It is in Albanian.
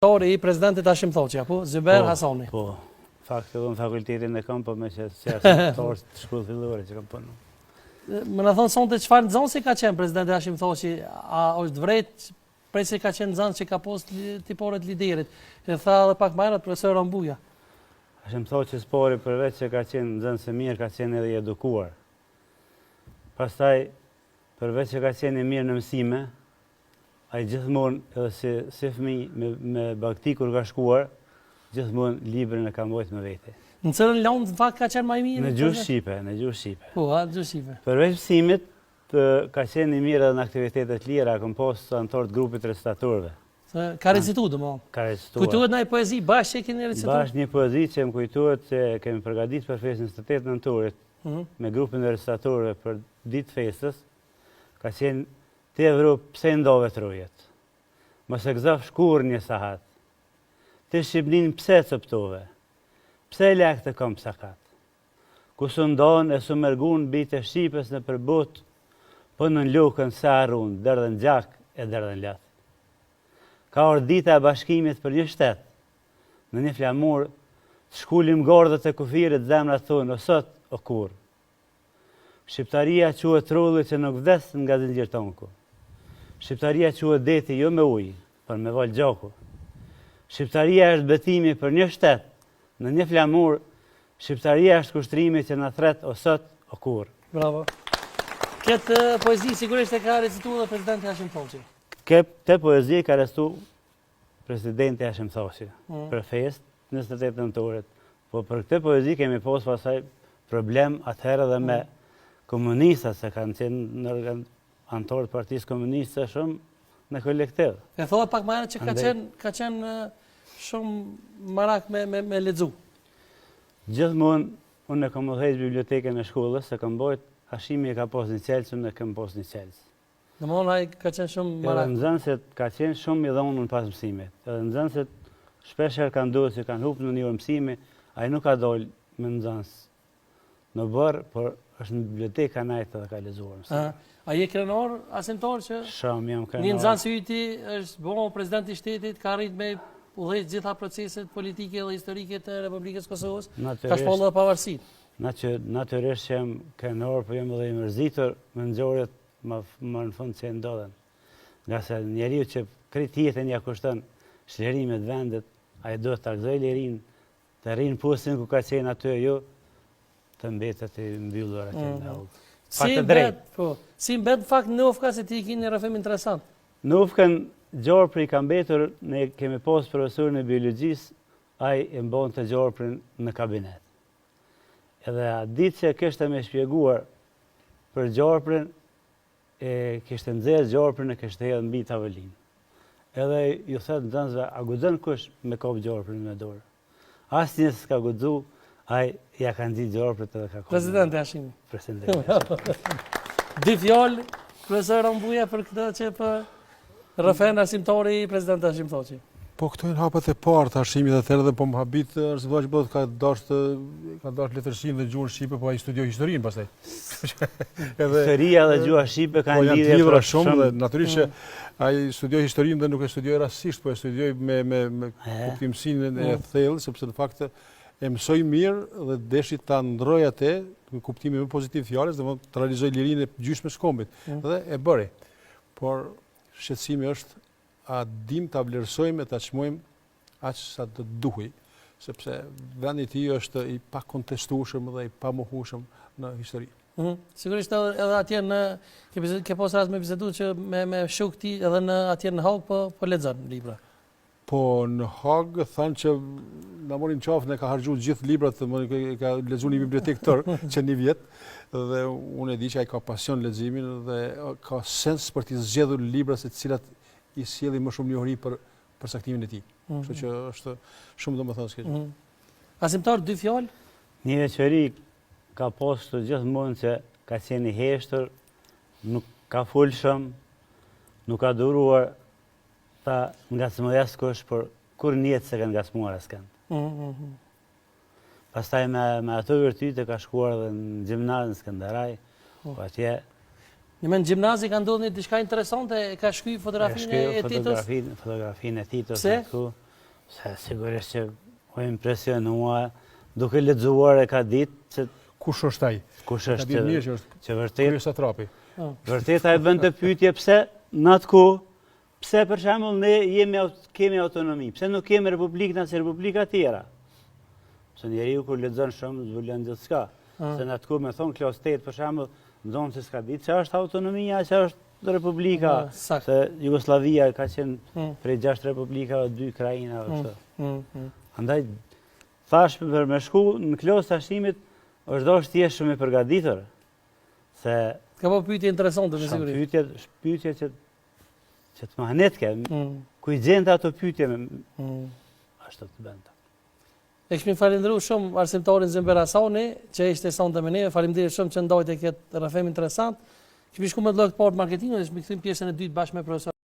I presidentit Hashim Thoqi, apo? Zyber Hasani. Po, fakt edhe në fakultetin e kam, po me që asimtor të shkollë fillore që kam punu. Më në thonë sonte çfarë nxënësi ka qenë presidenti Hashim Thoqi, a është vërtet prej se ka qenë nxënës që ka pas tipore të liderit. E tha edhe pak më herët profesor Rambuja. Hashim Thoqi spori përveç që ka qenë nxënës e mirë, ka qenë edhe i edukuar. Pastaj, përveç që ka qenë i mirë në mësime, ai gjithmonë edhe si fëmijë me bakti kur ka shkuar, gjithmonë librin e ka mbajtur me vete. Në cilën lëndë fakt ka qenë më i mirë? Në gjuhë shqipe, në gjuhë shqipe. Po, në gjuhë shqipe. Përveç mësimit, ka qenë i mirë edhe në aktivitetet lira, kam posë anëtar të grupit recitatorëve. Ka recituar domosdoshmë. Ka recituar. Kujtohet ndaj poezi bashkë që keni recituar? Bashkë një poezi që më kujtohet se kemi përgatitur për festën 28 nëntorit me grupin e recitatorëve për ditë festës, ka qenë ti Evropë pse ndove trojet. Mos e gëzof shkur një sahat. Ti Shqipnin pse coptove. Pse lek të kom sakat. Ku su ndon e su mërgun bite Shqipës në përbot, po në lukën se arrun, derdhen gjak e derdhen lat. Ka orë dita e bashkimit për një shtet. Në një flamur, shkullim gordët e kufirit zemrat thonë, o sot, o kur. Shqiptaria quhet trulli që nuk vdes nga zinxhir tonku. Shqiptaria quhet deti jo me ujë, por me val gjaku. Shqiptaria është betimi për një shtet, në një flamur, shqiptaria është kushtrimi që na thret o sot o kur. Bravo. Këtë poezi sigurisht e ka recituar edhe presidenti Hashim Thoqi. Këtë poezi ka recituar presidenti Hashim Thoqi për festë 28 nëntorit. Po për këtë poezi kemi pas pasaj problem atëherë dhe me komunistat, se kanë qenë në anëtarë të partisë komuniste shumë në kolektiv. E thua pak më herët që ka qenë shumë marak me lexu. Gjithmonë unë e kam udhëheq bibliotekën e shkollës, se kam bajt Hashimi e ka pas një qelës, unë e kam pas një qelës. Domthonë ai ka qenë shumë marak. Edhe nxënësit ka qenë shumë i dhunën pas mësimit. Edhe nxënësit shpeshherë kanë ndodhur që kanë humbur në një mësimi, ai nuk ka dalë me nxënës në barë, por është në biblioteka najtë dhe ka lexuar. A je krenar asimtar që shumë jam krenar. Një nxënës i yti është bo president i shtetit, ka arrit me udhëheq gjitha proceset politike dhe historike të Republikës Kosovës, ka shpallë dhe pavarësitë. Natyrisht që jam krenar, po jam edhe i mërzitur me ngjarjet më në fund që ndodhen. Nga se njeriu që krejt jetën ja kushton shlerimet vendit, ai do të gëzoj lirin, të rrinë posin ku ka qenë aty jo, të mbetet i mbyllur atje në hallë. Si mbet fakt Nofka se ti keni një rrëfim interesant. Nofkën Gjarpri ka mbetur, ne kemi pas profesorin e biologjisë, ai e mbonte Gjarprin në kabinet. Edhe atë ditë që kishte më shpjeguar për Gjarprin, kishte nxjerrë Gjarprin e kishte hedhur mbi tavolinë. Edhe ju thotë nxënësve, a guxon kush me kop Gjarprin me dorë? Asnjë s'ka guxu. Ai ja kanë ditë Gjarprit edhe ka kohë. Presidenti Hashimi. Presidenti. Dy fjalë, profesor Rambuja, për këtë që për rrëfen arsimtori i presidenti Hashim Thoqi. Po këto janë hapet e parë të Hashimit dhe tërë dhe po më habit arsimtori që bëhet ka dashur letërshinë dhe gjuhën shqipe, po ai studioi historinë pastaj. Historia dhe gjuha shqipe kanë lidhje lidhura shumë dhe natyrisht që ai studioi historinë dhe nuk e studioi rastësisht, po e studioi me kuptimsinë e thellë, sepse në fakt e mësoj mirë dhe deshi ta ndroj atë në kuptimin më pozitiv fjalës, dhe të realizoj lirinë e gjyshme shkombit. Dhe e bëri. Por shqetësimi është a dim ta vlerësojmë e ta çmojmë aq sa të duhuj, sepse vendi i tij është i pakontestueshëm dhe i pamohueshëm në histori. Sigurisht edhe atje në ke pas rast me bisedu që me shokti edhe në atje në Haag po lexon libra. Po në Haag thanë që na morin qafë, ne ka harxhu gjithë librat, ka lexuar një bibliotekë tërë që një vjet, dhe unë e di që ai ka pasion leximin dhe ka sens për të zgjedhur libra se të cilat i sjellin më shumë njohuri për përcaktimin e tij. Kështu që është shumë domethënëse. Asimtar dy fjalë? Një veçori ka pasur gjithmonë që ka qenë i heshtër, nuk ka folshëm, nuk ka duruar ta ngacmoj askush, por kur njetë se kanë ngacmuar askënd. Pastaj me ato virtyte ka shkuar edhe në gjimnazin Skënderaj, po atje. Në gjimnazi ka ndodhur diçka interesante, ka shkruaj fotografinë e Titos. Fotografinë e Titos. Pse? Se sigurisht që o impresionua, duke lexuar e ka ditë që Kush është ai? kush Ka është ditë mirë që është që vërtet kryesatrapi. vërtet ai bën të pyetje pse në atë kohë, pse për shembull ne kemi autonomi, pse nuk kemi republikë si republika tjera. Se njeriu kur lexon shumë zbulon gjithçka. Se në atë kohë me thon klas 8 për shembull, ndonë se s'ka ditë çfarë është autonomia, çfarë është republika. Se Jugoslavia ka qenë prej 6 republikave 2 krajinave kështu. Andaj thash për me shku në klas tashimit është dosh thjesht shumë i përgatitur. Se ka po pyetje interesante me siguri. Pyetje që të mahnetke, ku i gjente ato pyetje ashtu të bënda. E kemi falendëruar shumë arsimtarin Zember Hasani, që ishte sonte me neve. Faleminderit shumë që ndajte këtë rrafim interesant. Kemi shkuar me lloj të parë marketingut, dhe kemi kthyer pjesën e dytë bashkë me profesor